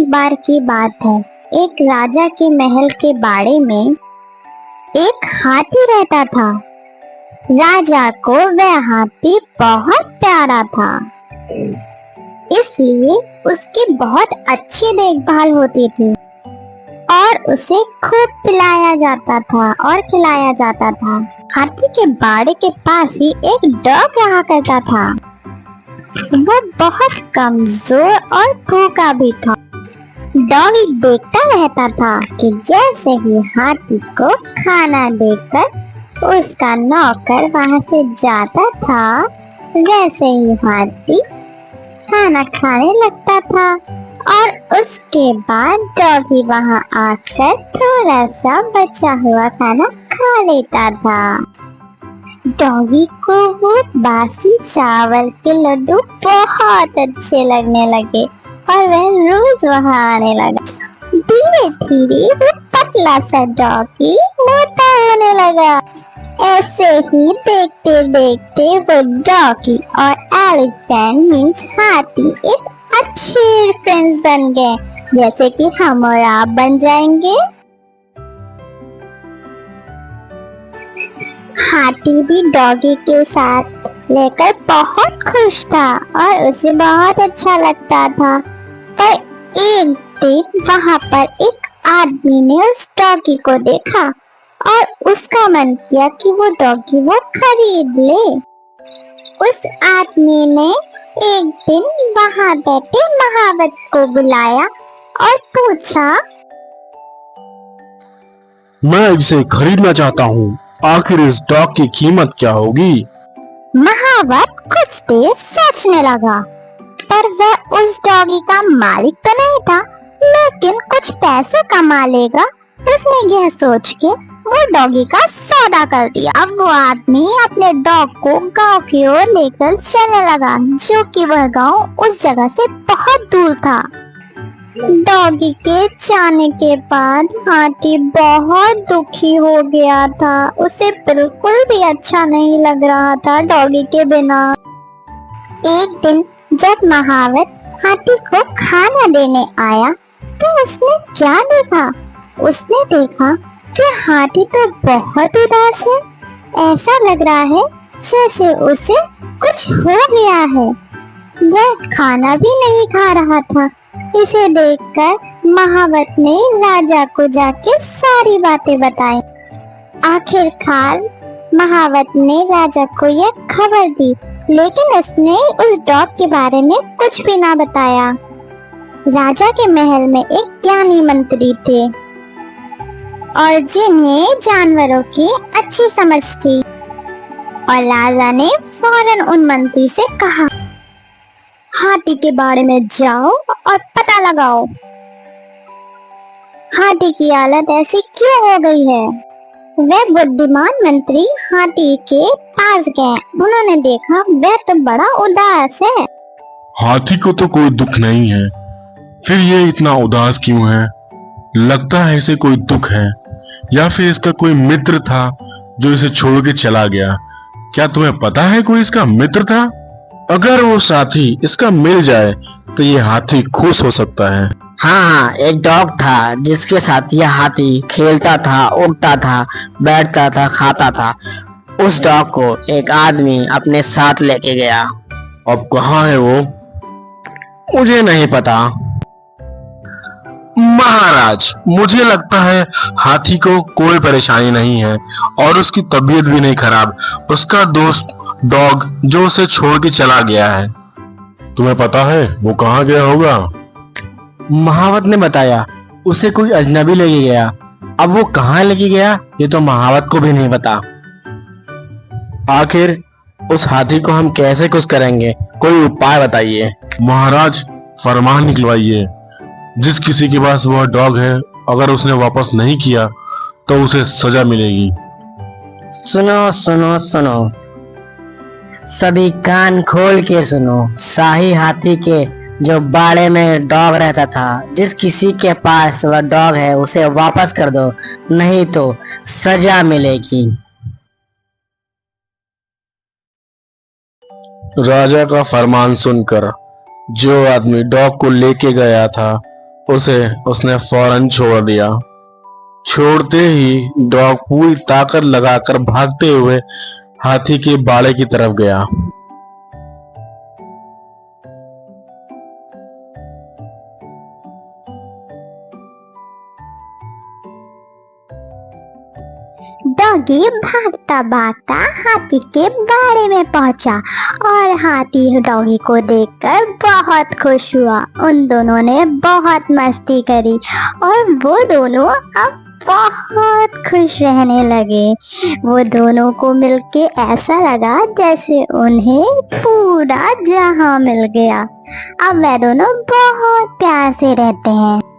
बार की बात है। एक राजा के महल के बाड़े में एक हाथी रहता था। राजा को वह हाथी बहुत प्यारा था, इसलिए उसकी बहुत अच्छी देखभाल होती थी और उसे खूब पिलाया जाता था और खिलाया जाता था। हाथी के बाड़े के पास ही एक डॉग रहा करता था। वो बहुत कमजोर और भूखा भी था। डॉगी देखता रहता था कि जैसे ही हाथी को खाना देकर उसका नौकर वहां से जाता था, वैसे ही हाथी खाना खाने लगता था और उसके बाद डॉगी वहां आकर थोड़ा सा बचा हुआ खाना खा लेता था। डॉगी को वो बासी चावल के लड्डू बहुत अच्छे लगने लगे और वह रोज वहां आने लगा। धीरे धीरे वो पतला सा डॉगी मोटा होने लगा। ऐसे ही देखते देखते वो डॉगी और एलिफेंट मीन्स हाथी एक अच्छे फ्रेंड्स बन गए, जैसे कि हम और आप बन जाएंगे। हाथी भी डॉगी के साथ लेकर बहुत खुश था और उसे बहुत अच्छा लगता था। पर एक दिन वहां पर एक आदमी ने उस डॉगी को देखा और उसका मन किया कि वो डॉगी वो खरीद ले। उस आदमी ने एक दिन वहां बैठे महावत को बुलाया और पूछा, मैं इसे खरीदना चाहता हूँ, आखिर इस डॉग की कीमत क्या होगी? महावत कुछ देर सोचने लगा, पर वह उस डॉगी का मालिक तो नहीं था, लेकिन कुछ पैसे कमा लेगा। उसने यह सोच के वो डॉगी का सौदा कर दिया। अब वो आदमी अपने डॉग को गांव की ओर लेकर चलने लगा, जो कि वह गांव उस जगह से बहुत दूर था। डॉगी के जाने के बाद हाथी बहुत दुखी हो गया था। उसे बिल्कुल भी अच्छा नहीं लग रहा था डॉगी के बिना। एक दिन जब महावत हाथी को खाना देने आया तो उसने क्या देखा? उसने देखा कि हाथी तो बहुत उदास है। ऐसा लग रहा है जैसे उसे कुछ हो गया है। वह खाना भी नहीं खा रहा था। इसे देखकर महावत ने राजा को जाके सारी बातें बताई। आखिरकार महावत ने राजा को यह खबर दी, लेकिन उसने उस डॉग के बारे में कुछ भी ना बताया। राजा के महल में एक ज्ञानी मंत्री थे और जिन्हें जानवरों की अच्छी समझ थी, और राजा ने फौरन उन मंत्री से कहा, हाथी के बारे में जाओ और पता लगाओ, हाथी की हालत ऐसी क्यों हो गई है। वह बुद्धिमान मंत्री हाथी के पास गए। उन्होंने देखा वह तो बड़ा उदास है। हाथी को तो कोई दुख नहीं है, फिर ये इतना उदास क्यों है? लगता है इसे कोई दुख है, या फिर इसका कोई मित्र था जो इसे छोड़ के चला गया। क्या तुम्हें पता है कोई इसका मित्र था? अगर वो साथी इसका मिल जाए तो ये हाथी खुश हो सकता है। हाँ, एक डॉग था जिसके साथ यह हाथी खेलता था, उड़ता था, बैठता था, खाता था। उस डॉग को एक आदमी अपने साथ लेके गया। अब कहाँ है वो? मुझे नहीं पता। महाराज, मुझे लगता है हाथी को कोई परेशानी नहीं है और उसकी तबीयत भी नहीं खराब। उसका दोस्त डॉग जो उसे छोड़ के चला गया है। तुम्हें पता है वो कहाँ गया होगा? महावत ने बताया उसे कोई अजनबी लेके गया। अब वो कहाँ लेके गया ये तो महावत को भी नहीं पता। आखिर उस हाथी को हम कैसे खुश करेंगे? कोई उपाय बताइए। महाराज, फरमान निकलवाइए, जिस किसी के पास वह डॉग है, अगर उसने वापस नहीं किया तो उसे सजा मिलेगी। सुनो सुनो सुनो, सभी कान खोल के सुनो। शाही हाथी के जो बाड़े में डॉग रहता था, जिस किसी के पास वह डॉग है उसे वापस कर दो, नहीं तो सजा मिलेगी। राजा का फरमान सुनकर जो आदमी डॉग को लेके गया था उसे उसने फौरन छोड़ दिया। छोड़ते ही डॉग पूरी ताकत लगाकर भागते हुए हाथी के बाड़े की तरफ गया। डॉगी भागता भागता हाथी के बाड़े में पहुंचा और हाथी डॉगी को देखकर बहुत खुश हुआ। उन दोनों ने बहुत मस्ती करी और वो दोनों अब बहुत खुश रहने लगे। वो दोनों को मिलके ऐसा लगा जैसे उन्हें पूरा जहां मिल गया। अब वे दोनों बहुत प्यार से रहते हैं।